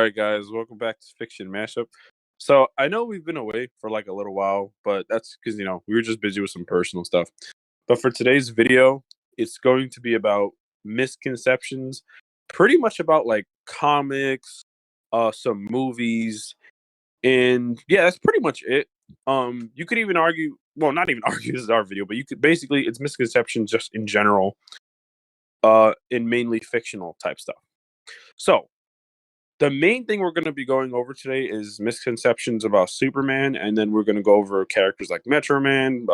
right, guys, welcome back to Fiction Mashup. So I know we've been away for like a little while, but that's because we were just busy with some personal stuff. But for today's video, it's going to be about misconceptions, pretty much about like comics, some movies, and yeah, that's pretty much it. You could even argue, well, not even argue, this is our video, but you could basically it's misconceptions just in general, in mainly fictional type stuff. So the main thing we're going to be going over today is misconceptions about Superman, and then we're going to go over characters like Metro Man,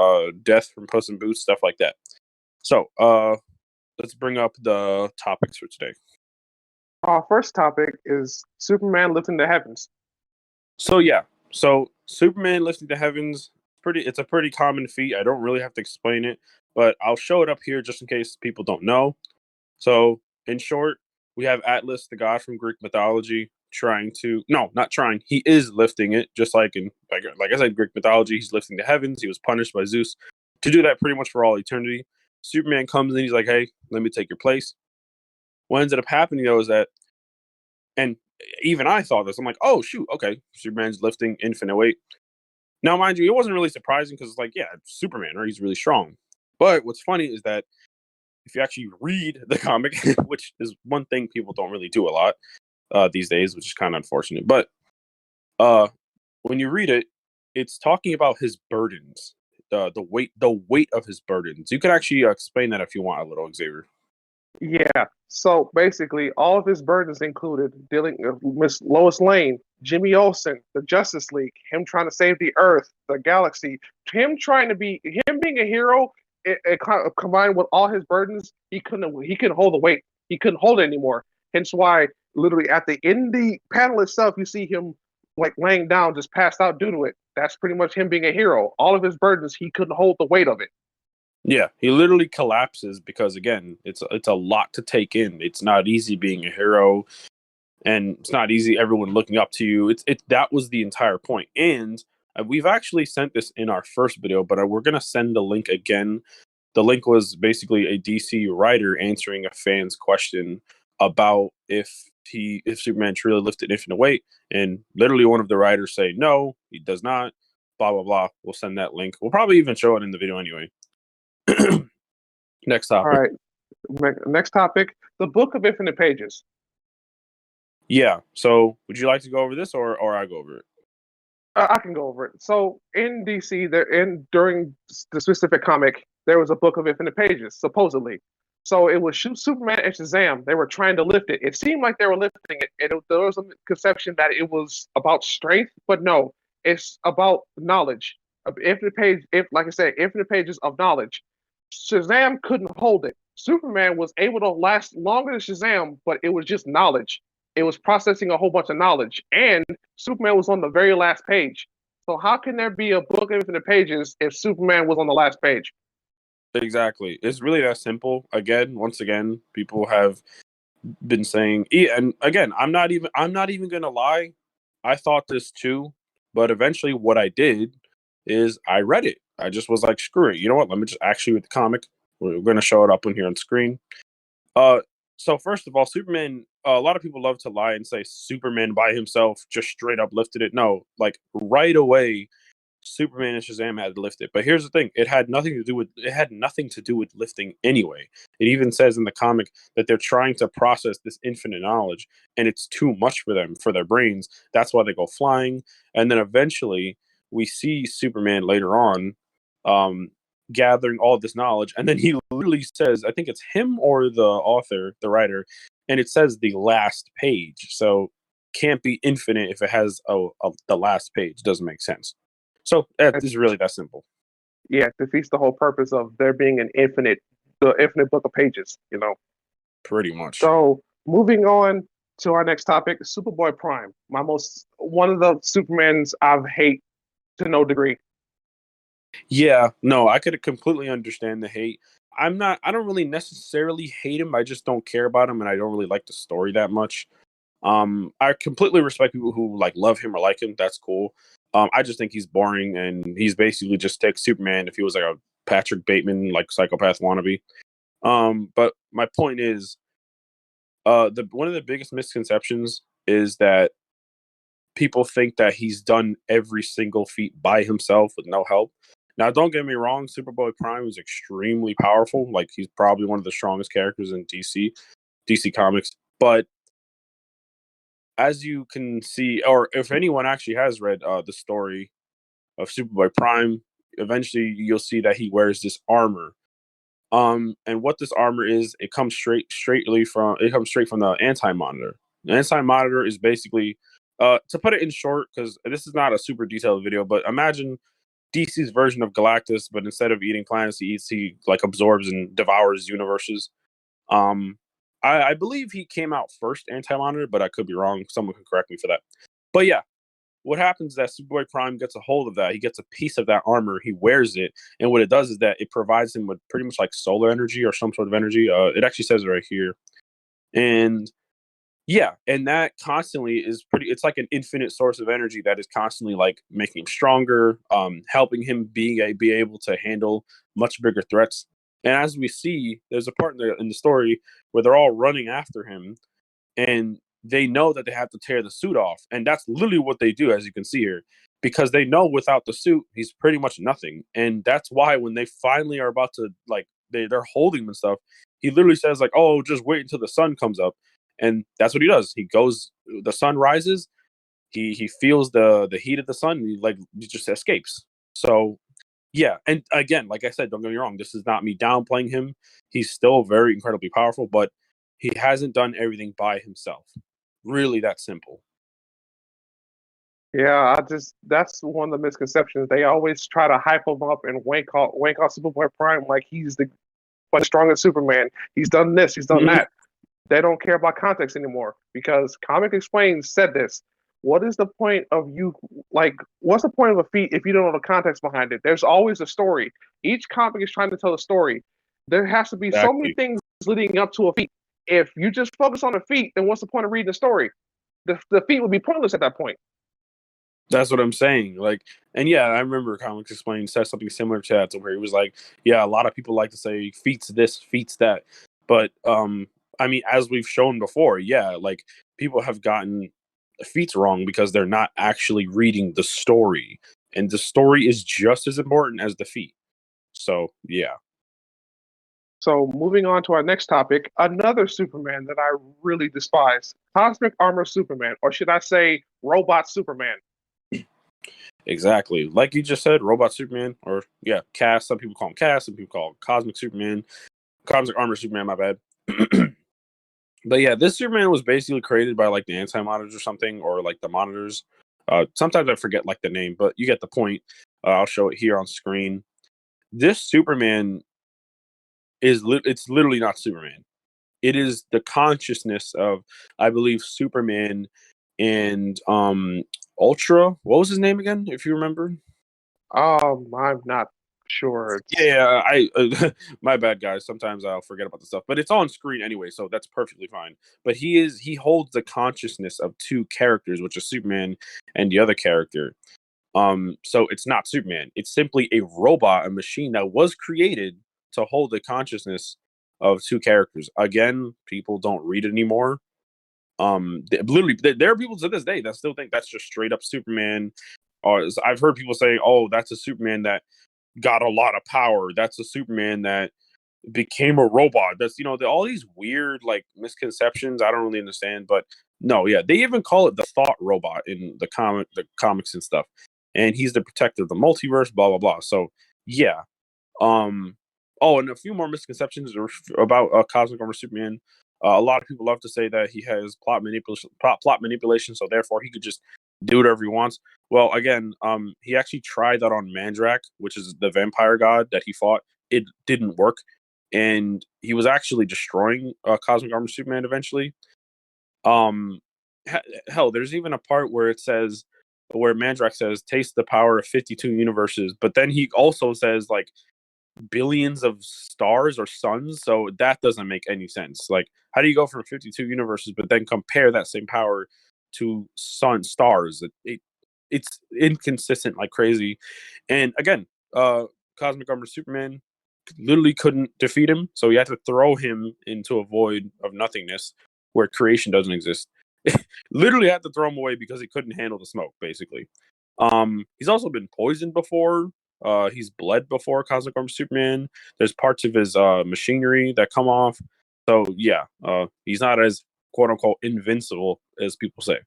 Death from Puss in Boots, stuff like that. So, let's bring up the topics for today. Our first topic is Superman lifting the heavens. So Superman lifting the heavens, it's a pretty common feat. I don't really have to explain it, but I'll show it up here just in case people don't know. So, in short, we have Atlas, the god from Greek mythology, he is lifting it, just like like I said, Greek mythology, he's lifting the heavens. He was punished by Zeus to do that pretty much for all eternity. Superman comes in, he's like, hey, let me take your place. What ended up happening, though, is that, and even I thought this, I'm like, oh, shoot, okay, Superman's lifting infinite weight. Now, mind you, it wasn't really surprising because it's like, yeah, Superman, right? He's really strong. But what's funny is that if you actually read the comic, which is one thing people don't really do a lot these days, which is kind of unfortunate. But when you read it, it's talking about his burdens, the weight of his burdens. You could actually explain that if you want a little, Xavier. Yeah. So basically, all of his burdens included dealing with Miss Lois Lane, Jimmy Olsen, the Justice League, him trying to save the Earth, the galaxy, him being a hero. Combined with all his burdens, he couldn't hold the weight. He couldn't hold it anymore. Hence why, literally in the panel itself, you see him like laying down, just passed out due to it. That's pretty much him being a hero. All of his burdens, he couldn't hold the weight of it. Yeah, he literally collapses because again, it's a lot to take in. It's not easy being a hero, and it's not easy everyone looking up to you. That was the entire point. And we've actually sent this in our first video, but we're gonna send the link again. The link was basically a DC writer answering a fan's question about if Superman truly lifted infinite weight, and literally one of the writers say no, he does not. Blah blah blah. We'll send that link. We'll probably even show it in the video anyway. Next All topic. right. Next topic: the Book of Infinite Pages. Yeah. So, would you like to go over this, or I go over it? I can go over it. So in DC, during the specific comic, there was a Book of Infinite Pages, supposedly. So it was Superman and Shazam. They were trying to lift it. It seemed like they were lifting it, and there was a conception that it was about strength, but no, it's about knowledge. Infinite page, if like I said, infinite pages of knowledge. Shazam couldn't hold it. Superman was able to last longer than Shazam, but it was just knowledge. It was processing a whole bunch of knowledge, and Superman was on the very last page. So how can there be a book of infinite pages if Superman was on the last page? Exactly. It's really that simple. Once again, people have been saying, and again, I'm not even gonna lie. I thought this too, but eventually, what I did is I read it. I just was like, screw it. You know what? Let me just actually read the comic. We're gonna show it up on here on screen. Uh, so first of all, Superman. A lot of people love to lie and say Superman by himself just straight up lifted it. No, like right away, Superman and Shazam had to lift it. But here's the thing: it had nothing to do with lifting anyway. It even says in the comic that they're trying to process this infinite knowledge, and it's too much for them, for their brains. That's why they go flying, and then eventually we see Superman later on, um, gathering all this knowledge, and then he literally says, I think it's him or the author, the writer, and it says the last page. So can't be infinite if it has the last page. Doesn't make sense. So this is really that simple. Yeah, it defeats the whole purpose of there being the infinite book of pages. Pretty much. So moving on to our next topic, Superboy Prime, one of the Supermans I hate to no degree. Yeah, no, I could completely understand the hate. I don't really necessarily hate him. I just don't care about him, and I don't really like the story that much. I completely respect people who like love him or like him. That's cool. I just think he's boring, and he's basically just takes Superman if he was like a Patrick Bateman like psychopath wannabe. But my point is, the one of the biggest misconceptions is that people think that he's done every single feat by himself with no help. Now, don't get me wrong, Superboy Prime is extremely powerful. Like, he's probably one of the strongest characters in DC Comics. But as you can see, or if anyone actually has read the story of Superboy Prime, eventually you'll see that he wears this armor. And what this armor is, it comes straight from the Anti-Monitor. The Anti-Monitor is basically, to put it in short, because this is not a super detailed video, but imagine DC's version of Galactus, but instead of eating planets, he like absorbs and devours universes. Um, I believe he came out first, Anti-Monitor, but I could be wrong. Someone can correct me for that. But yeah, what happens is that Superboy Prime gets a hold of that. He gets a piece of that armor. He wears it, and what it does is that it provides him with pretty much like solar energy or some sort of energy. It actually says it right here, and yeah, and that constantly is pretty. It's like an infinite source of energy that is constantly like making him stronger, helping him be able to handle much bigger threats. And as we see, there's a part in the story where they're all running after him, and they know that they have to tear the suit off, and that's literally what they do, as you can see here, because they know without the suit he's pretty much nothing. And that's why when they finally are about to like they're holding him and stuff, he literally says like, oh, just wait until the sun comes up. And that's what he does. He goes, the sun rises, he feels the heat of the sun, and he just escapes. So yeah, and again, like I said, don't get me wrong, this is not me downplaying him. He's still very incredibly powerful, but he hasn't done everything by himself. Really that simple. Yeah, that's one of the misconceptions. They always try to hype him up and wank off Superboy Prime like he's the strongest Superman. He's done this, he's done that. They don't care about context anymore because Comic Explained said this. What is the point of you like what's the point of a feat if you don't know the context behind it? There's always a story. Each comic is trying to tell a story. There has to be so many Exactly. things leading up to a feat. If you just focus on the feat, then what's the point of reading the story? The feat would be pointless at that point. That's what I'm saying. Like, and yeah, I remember Comics Explained said something similar to that, to where he was like, yeah, a lot of people like to say feats this, feats that. But I mean, as we've shown before, yeah, like people have gotten feats wrong because they're not actually reading the story. And the story is just as important as the feat. So yeah. So moving on to our next topic, another Superman that I really despise, Cosmic Armor Superman, or should I say Robot Superman? Exactly. Like you just said, Robot Superman, or yeah, Cast. Some people call him Cast, some people call him Cosmic Superman, Cosmic Armor Superman, my bad. But yeah, this Superman was basically created by like the Anti-Monitors or something, or like the Monitors. Sometimes I forget like the name, but you get the point. I'll show it here on screen. This Superman it's literally not Superman. It is the consciousness of, I believe, Superman and Ultra. What was his name again, if you remember? I'm not sure. Yeah, I my bad, guys. Sometimes I'll forget about the stuff, but it's on screen anyway, so that's perfectly fine. But he holds the consciousness of two characters, which is Superman and the other character. So it's not Superman. It's simply a robot, a machine that was created to hold the consciousness of two characters. Again, people don't read it anymore. Literally, there are people to this day that still think that's just straight up Superman. I've heard people say, "Oh, that's a Superman that got a lot of power. That's a Superman that became a robot." That's all these weird like misconceptions. I don't really understand, but no, yeah, they even call it the Thought Robot in the comics and stuff. And he's the protector of the multiverse. Blah blah blah. So yeah. Um. Oh, and a few more misconceptions about Cosmic Armor Superman. A lot of people love to say that he has plot manipulation, so therefore he could just do whatever he wants. Well, again, he actually tried that on Mandrak, which is the vampire god that he fought. It didn't work, and he was actually destroying Cosmic Armor Superman eventually. Um, hell, there's even a part where it says, where Mandrak says, "Taste the power of 52 universes," but then he also says like billions of stars or suns. So that doesn't make any sense. Like, how do you go from 52 universes, but then compare that same power to stars? It's inconsistent like crazy. And again, Cosmic Armor Superman literally couldn't defeat him, so you had to throw him into a void of nothingness where creation doesn't exist. Literally had to throw him away because he couldn't handle the smoke, basically. He's also been poisoned before. He's bled before Cosmic Armor Superman. There's parts of his machinery that come off. So yeah, he's not as quote unquote invincible as people say.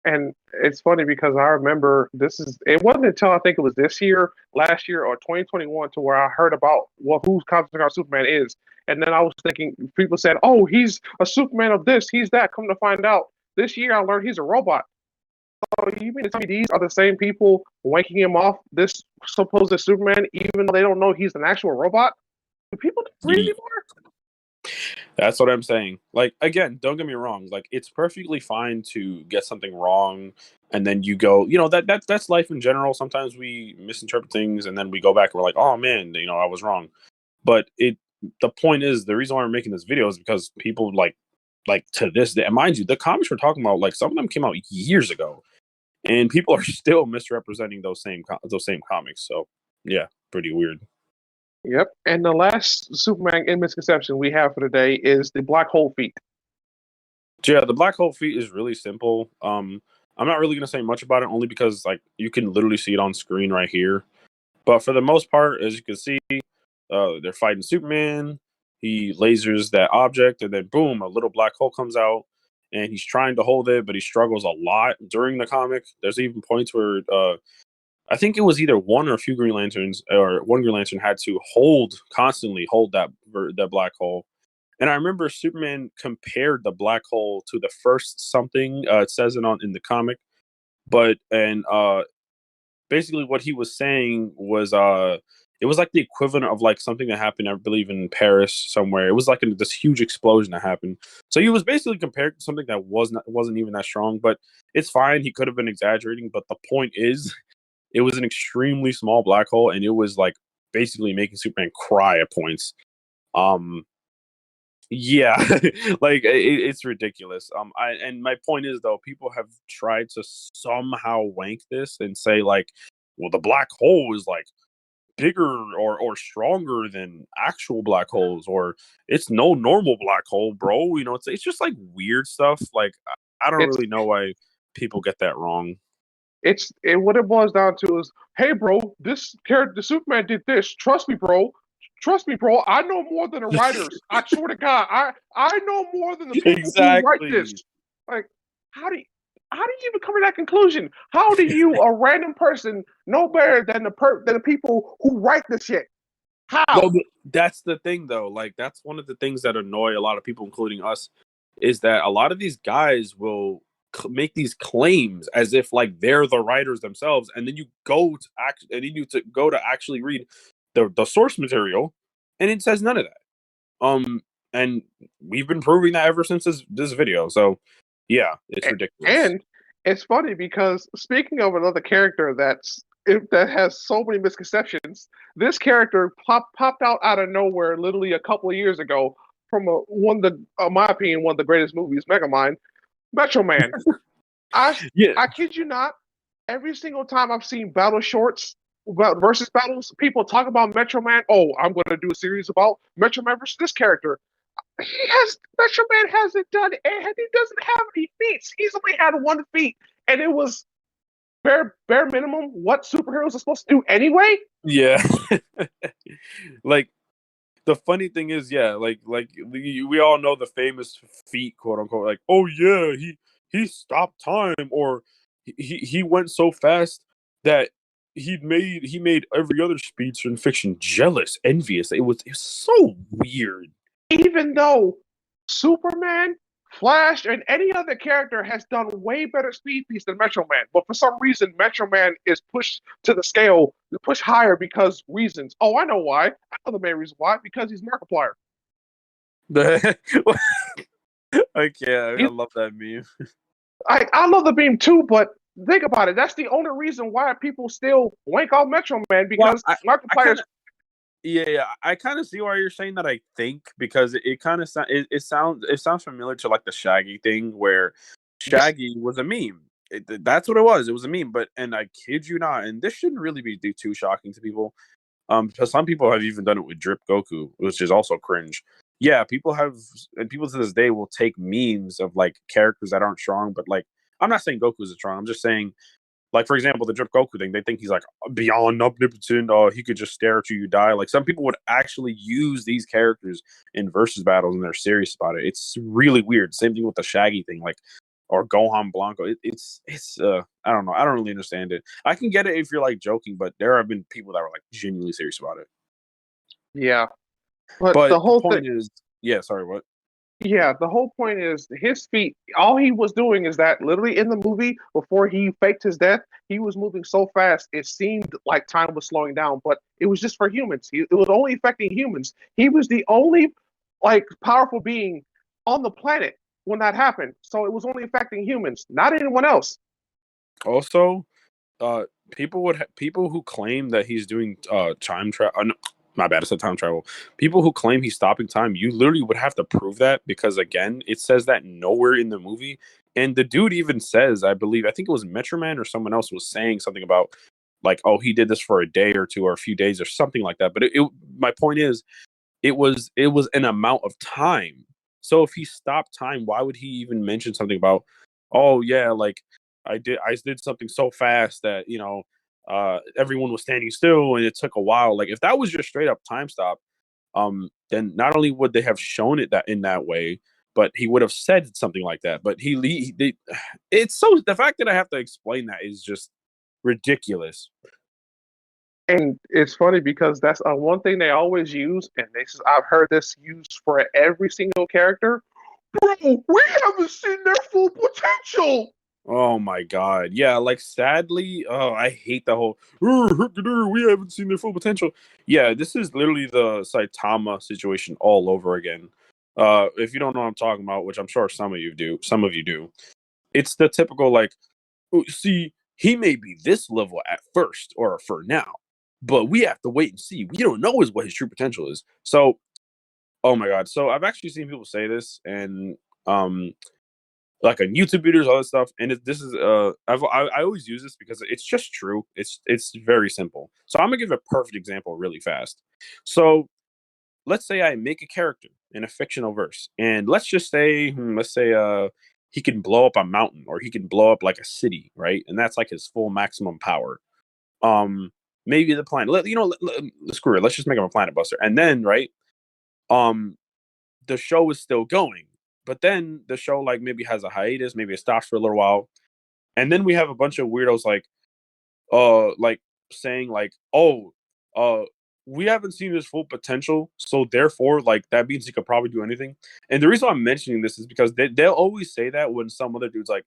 And it's funny because I remember it wasn't until I think it was this year, last year, or 2021 to where I heard about who Cosmic Guard Superman is. And then I was thinking, people said, oh, he's a Superman of this, he's that. Come to find out, this year I learned he's a robot. So you mean to tell me these are the same people wanking him off, this supposed Superman, even though they don't know he's an actual robot? Do people read anymore? That's what I'm saying. Like, again, don't get me wrong. Like, it's perfectly fine to get something wrong, and then you go, that's life in general. Sometimes we misinterpret things, and then we go back and we're like, oh man, I was wrong. But the point is, the reason why we're making this video is because people like to this day, and mind you, the comics we're talking about, like some of them came out years ago, and people are still misrepresenting those same comics. So yeah, pretty weird. Yep. And the last Superman in misconception we have for today is the black hole feat. Yeah, the black hole feat is really simple. I'm not really gonna say much about it, only because like you can literally see it on screen right here. But for the most part, as you can see, they're fighting Superman. He lasers that object, and then boom, a little black hole comes out, and he's trying to hold it, but he struggles a lot during the comic. There's even points where I think it was either one or a few Green Lanterns, or one Green Lantern had to constantly hold that black hole. And I remember Superman compared the black hole to the first something. It says it in the comic, basically what he was saying was it was like the equivalent of like something that happened, I believe, in Paris somewhere. It was like this huge explosion that happened. So he was basically compared to something that wasn't even that strong. But it's fine. He could have been exaggerating. But the point is, it was an extremely small black hole, and it was like basically making Superman cry at points. Yeah, like it's ridiculous. And my point is though, people have tried to somehow wank this and say like, well, the black hole is like bigger or stronger than actual black holes, or it's no normal black hole, bro. It's just like weird stuff. Like I don't really know why people get that wrong. What it boils down to is, hey, bro, this character, the Superman did this. Trust me, bro. Trust me, bro. I know more than the writers. I swear to God, I know more than the people who write this. Like, how do you even come to that conclusion? How do you, a random person, know better than the people who write this shit? How? Well, that's the thing, though. Like, that's one of the things that annoy a lot of people, including us, is that a lot of these guys will make these claims as if like they're the writers themselves, and then you go to actually read the source material, and it says none of that. And we've been proving that ever since this video. So yeah, it's ridiculous. And it's funny because speaking of another character that has so many misconceptions, this character popped out of nowhere literally a couple of years ago from my opinion, one of the greatest movies, Megamind, Metro Man. I kid you not, every single time I've seen battle shorts versus battles, people talk about Metro Man. Oh, I'm going to do a series about Metro Man versus this character. Metro Man hasn't done it, and he doesn't have any feats. He's only had one feat, and it was bare minimum what superheroes are supposed to do anyway. Yeah, like the funny thing is, yeah, like we all know the famous feat, quote unquote, like, oh yeah, he stopped time, or he went so fast that he made every other speedster in fiction jealous, envious. It was so weird. Even though Superman, Flash, and any other character has done way better speed feats than Metro Man, but for some reason Metro Man is pushed to the scale, pushed higher because reasons. Oh, I know why. I know the main reason why. Because he's Markiplier. I love that meme. I love the meme too, but think about it. That's the only reason why people still wank off Metro Man, because Markiplier's. Yeah, I kind of see why you're saying that. I think because it kind of it sounds familiar to like the Shaggy thing, where Shaggy was a meme. That's what it was. It was a meme. And I kid you not, and this shouldn't really be too shocking to people. Because some people have even done it with Drip Goku, which is also cringe. yeah, people have, and people to this day will take memes of like characters that aren't strong, but like I'm not saying Goku is strong. I'm just saying, like for example, the Drip Goku thing. They think he's like beyond omnipotent. He could just stare at you, you die. Like some people would actually use these characters in versus battles, and they're serious about it. It's really weird. Same thing with the Shaggy thing, like or Gohan Blanco. It's I don't know. I don't really understand it. I can get it if you're like joking, but there have been people that were like genuinely serious about it. Yeah, but the But the whole thing. point is, yeah. Sorry, what? Yeah, the whole point is his feet. All he was doing is that literally in the movie, before he faked his death, he was moving so fast it seemed like time was slowing down, but it was just for humans. It was only affecting humans. He was the only like powerful being on the planet when that happened. So it was only affecting humans, not anyone else. Also, uh, people who claim that he's doing time travel. No, my bad, I said time travel. People who claim he's stopping time, you literally would have to prove that because again, it says that nowhere in the movie. And the dude even says, I think it was Metro Man or someone else was saying something about like, oh, he did this for a day or two or a few days or something like that. But my point is, it was an amount of time. So if he stopped time, why would he even mention something about, oh yeah, like I did something so fast that everyone was standing still and it took a while. Like if that was just straight up time stop, then not only would they have shown it that in that way, but he would have said something like that. But it's so the fact that I have to explain that is just ridiculous. And it's funny because that's one thing they always use, and I've heard this used for every single character. Bro, we haven't seen their full potential. Oh my god. Yeah, like sadly, oh, I hate the whole we haven't seen their full potential. Yeah, this is literally the Saitama situation all over again. If you don't know what I'm talking about, which I'm sure some of you do. It's the typical like, "Oh, see, he may be this level at first or for now, but we have to wait and see. We don't know what his true potential is." So, oh my god. So I've actually seen people say this and like on YouTube videos, all this stuff. And this is I always use this because it's just true. It's very simple. So I'm gonna give a perfect example really fast. So let's say I make a character in a fictional verse, and let's say he can blow up a mountain or he can blow up like a city, right? And that's like his full maximum power. Maybe the planet. Screw it. Let's just make him a planet buster, and then right, um, the show is still going. But then the show like maybe has a hiatus, maybe it stops for a little while, and then we have a bunch of weirdos like saying like, oh, uh, we haven't seen his full potential, so therefore like that means he could probably do anything. And the reason I'm mentioning this is because they'll always say that when some other dude's like,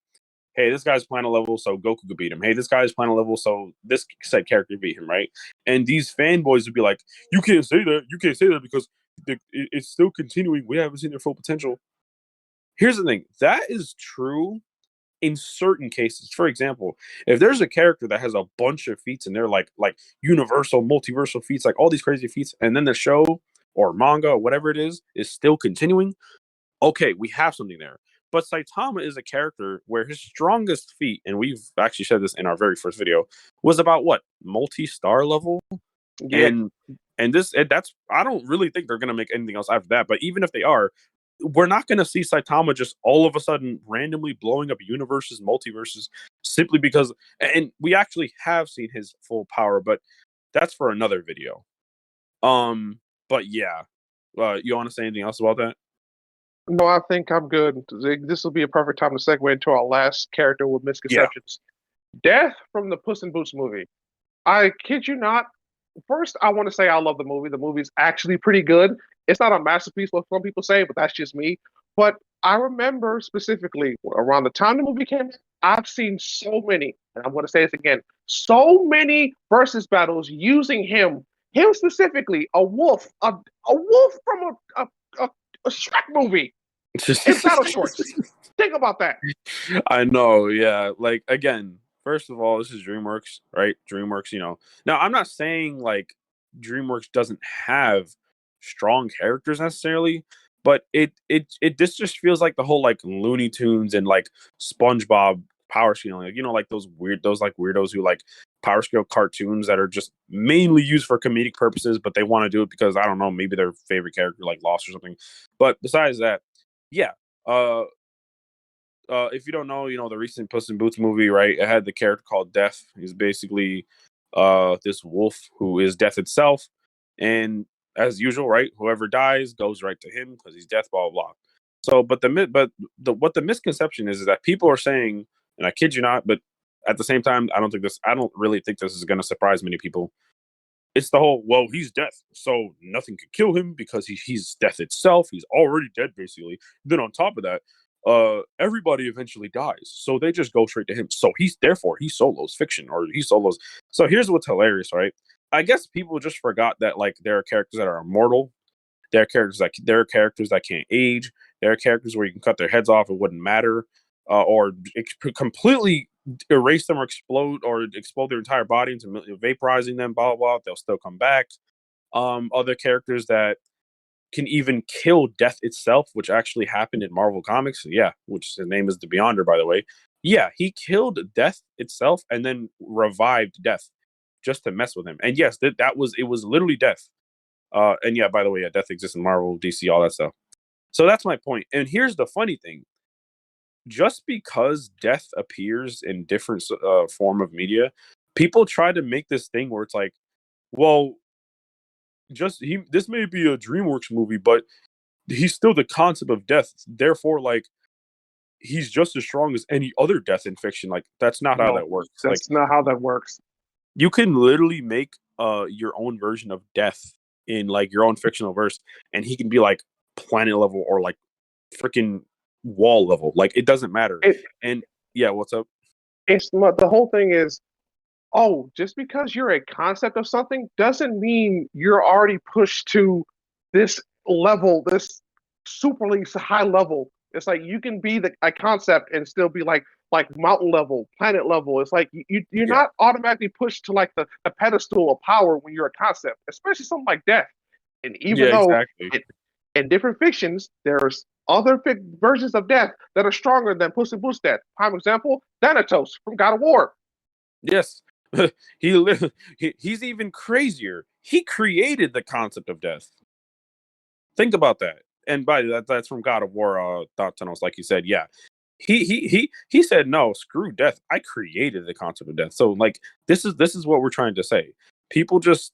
hey, this guy's planet level, so Goku could beat him. Hey, this guy's planet level, so this said character beat him, right? And these fanboys would be like, you can't say that. You can't say that because it's still continuing. We haven't seen their full potential. Here's the thing. That is true in certain cases. For example, if there's a character that has a bunch of feats and they're like universal, multiversal feats, like all these crazy feats, and then the show or manga or whatever it is still continuing, okay, we have something there. But Saitama is a character where his strongest feat, and we've actually said this in our very first video, was about what, multi-star level, Yeah, and that's I don't really think they're gonna make anything else after that. But even if they are, we're not gonna see Saitama just all of a sudden randomly blowing up universes, multiverses, simply because. And we actually have seen his full power, but that's for another video. But yeah, you want to say anything else about that? no, I think I'm good. This will be a perfect time to segue into our last character with Yeah. misconceptions. Death from the Puss in Boots movie. I kid you not. First, I want to say I love the movie. The movie's actually pretty good. It's not a masterpiece, what some people say, but that's just me. But I remember specifically around the time the movie came out, I've seen so many, and I'm going to say this again, so many versus battles using him specifically, a wolf from a Shrek movie in battle shorts. Think about that. I know, yeah. Like again, first of all, this is DreamWorks, right? DreamWorks, Now I'm not saying like DreamWorks doesn't have strong characters necessarily, but it this just feels like the whole like Looney Tunes and like SpongeBob power scaling. Like, like those weirdos who like power scale cartoons that are just mainly used for comedic purposes, but they want to do it because I don't know, maybe their favorite character like lost or something. But besides that, yeah. Uh, if you don't know, the recent Puss in Boots movie, right? It had the character called Death. He's basically this wolf who is death itself, and as usual, right? Whoever dies goes right to him because he's death. Blah blah blah. So, what the misconception is that people are saying, and I kid you not, but at the same time, I don't really think this is going to surprise many people. It's the whole, well, he's death, so nothing can kill him because he's death itself. He's already dead, basically. Then on top of that, everybody eventually dies, so they just go straight to him. So he solos fiction, or he solos. So here's what's hilarious, right? I guess people just forgot that like there are characters that are immortal. There are characters that can't age. There are characters where you can cut their heads off; it wouldn't matter, or completely erase them or explode their entire body into vaporizing them. Blah blah blah. They'll still come back. Other characters that can even kill death itself, which actually happened in Marvel Comics. Yeah, which his name is the Beyonder, by the way. Yeah, he killed death itself and then revived death just to mess with him. And yes, it was literally death. And yeah, by the way, yeah, death exists in Marvel, DC, all that stuff. So that's my point. And here's the funny thing: just because death appears in different form of media, people try to make this thing where it's like, well, this may be a DreamWorks movie, but he's still the concept of death. Therefore, like, he's just as strong as any other death in fiction. Like, that's not how No, that works. Like, that's not how that works. you can literally make your own version of death in like your own fictional verse, and he can be like planet level or like freaking wall level. Like, it doesn't matter. It And yeah, what's up? the whole thing is, oh, just because you're a concept of something doesn't mean you're already pushed to this level, this superly high level. It's like you can be a concept and still be like mountain level, planet level. It's like you're Yeah, not automatically pushed to like the pedestal of power when you're a concept, especially something like death. And yeah, even though exactly. in different fictions, there's other versions of death that are stronger than Puss in Boots' death. Prime example, Thanatos from God of War. Yes. He's even crazier. He created the concept of death. Think about that. And by that's from God of War, Thought Tunnels, like you said. Yeah, he said no, screw death. I created the concept of death. So like this is what we're trying to say. People there's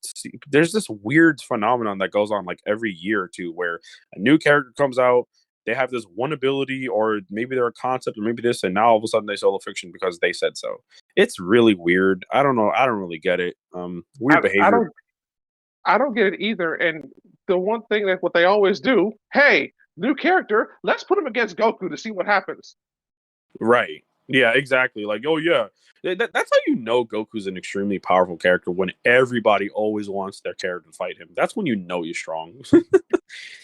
this weird phenomenon that goes on like every year or two where a new character comes out. They have this one ability, or maybe they're a concept, or maybe this, and now all of a sudden they solo fiction because they said so. It's really weird. I don't know. I don't really get it. Weird I behavior. don't get it either. And the one thing that what they always do, hey, new character, let's put him against Goku to see what happens. Right. Yeah, exactly. Like, oh yeah. That's how you know Goku's an extremely powerful character, when everybody always wants their character to fight him. That's when you know he's strong.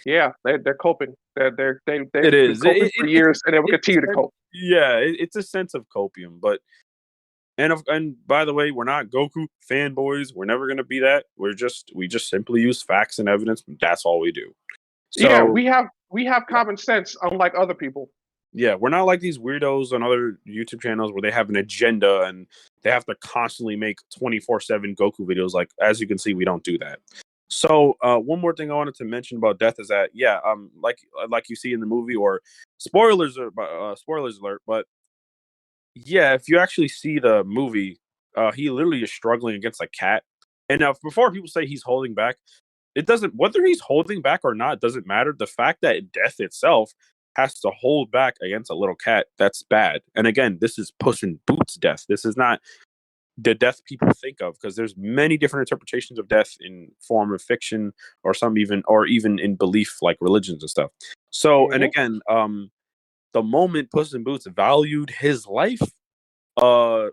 Yeah, they're coping. It They've been is. coping for years, and they will It's a continue to sense, cope. yeah, it's a sense of copium. But and by the way, we're not Goku fanboys. We're never gonna be that. We just simply use facts and evidence. That's all we do. Yeah, So we have yeah. common sense, unlike other people. Yeah, we're not like these weirdos on other YouTube channels where they have an agenda and they have to constantly make 24/7 Goku videos. Like, as you can see, we don't do that. So, one more thing I wanted to mention about death is that, yeah, like you see in the movie, or spoilers alert, but yeah, if you actually see the movie, he literally is struggling against a cat. And now, before people say he's holding back, it doesn't, whether he's holding back or not, doesn't matter. The fact that death itself has to hold back against a little cat, that's bad. And again, this is Puss in Boots death. This is not the death people think of, because there's many different interpretations of death in form of fiction, or even in belief, like religions and stuff. So, and Hmm. again, the moment Puss in Boots valued his life, uh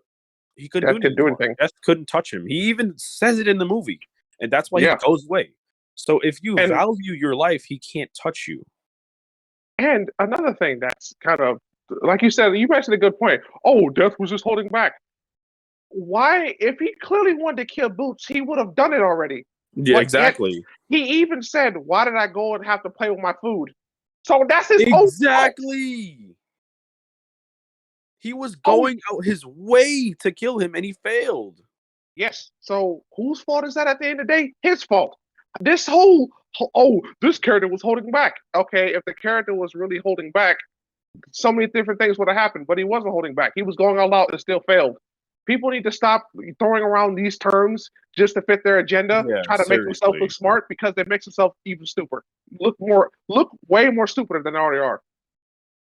he couldn't do That anything could do for him. anything. Death couldn't touch him. He even says it in the movie, and that's why he Yeah, goes away. So if you and value your life, he can't touch you. another thing that's kind of like you said, you mentioned a good point. Oh, Death was just holding back. Why, if he clearly wanted to kill Boots, he would have done it already. Yeah, But yet exactly. he even said, "Why did I go and have to play with my food?" So that's his own fault. Exactly. He was Oh, going out his way to kill him, and he failed. yes. So whose fault is that at the end of the day? His fault. This this character was holding back. Okay, if the character was really holding back, so many different things would have happened, but he wasn't holding back. He was going all out and still failed. People need to stop throwing around these terms just to fit their agenda, Yeah, try to make themselves look seriously. smart because it makes themselves even stupider. Look way more stupider than they already are.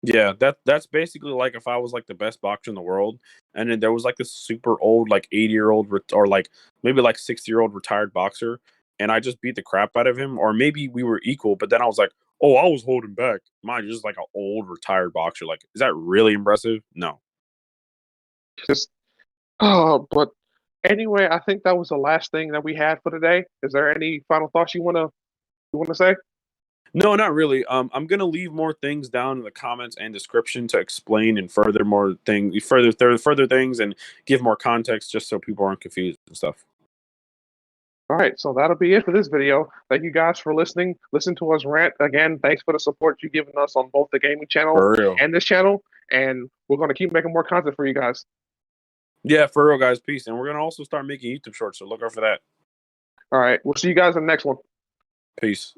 Yeah, that's basically like if I was like the best boxer in the world, and then there was like this super old, like 80-year-old or like maybe like 60-year-old retired boxer, and I just beat the crap out of him, or maybe we were equal, but then I was like, oh, I was holding back. Mind you, just like an old retired boxer. Like, is that really impressive? No. Just but anyway, I think that was the last thing that we had for today. Is there any final thoughts you wanna say? No, not really. I'm gonna leave more things down in the comments and description to explain and further more things, further things, and give more context, just so people aren't confused and stuff. All right, so that'll be it for this video. Thank you guys for listening. Listen to us rant again. Thanks for the support you've given us on both the gaming channel For real. and this channel, and we're gonna keep making more content for you guys. Yeah, for real, guys. Peace. And we're gonna also start making YouTube shorts, so look out for that. All right, we'll see you guys in the next one. Peace.